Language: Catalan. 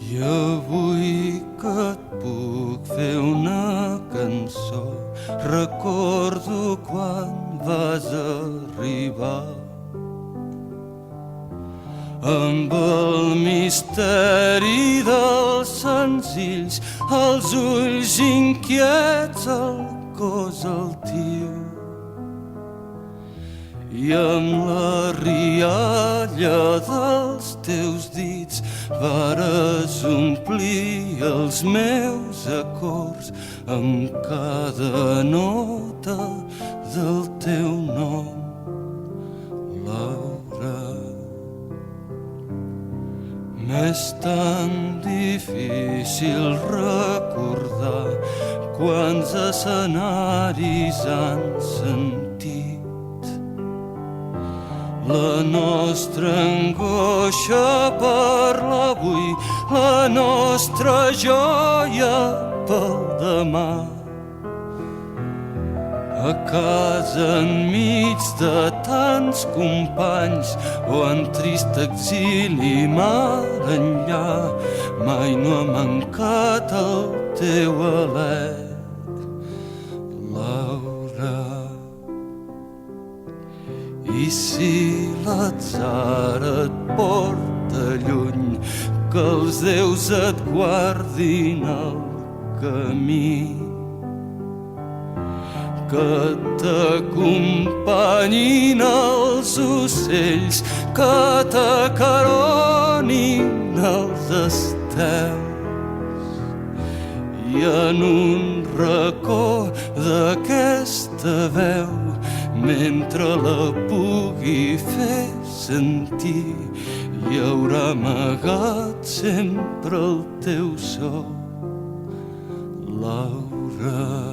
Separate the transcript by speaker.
Speaker 1: I avui que et puc fer una cançó, recordo quan vas arribar amb el misteri dels senzills, els ulls inquiets, el cos altiu, i amb la rialla dels teus dits vares omplir els meus acords amb cada nota del teu nom, Laura. M'és tan difícil recordar quants escenaris han sentit la nostra angoixa per l'avui, la nostra joia pel demà. A casa enmig de tants companys o en trist exili mar enllà, mai no ha mancat el teu alè, Laura. I si l'atzar et porta lluny, que els déus et guardin el camí, que t'acompanyin els ocells, que t'acaronin els estels, i en un racó d'aquesta veu, mentre la pugui fer sentir, hi haurà amagat sempre el teu so, Laura.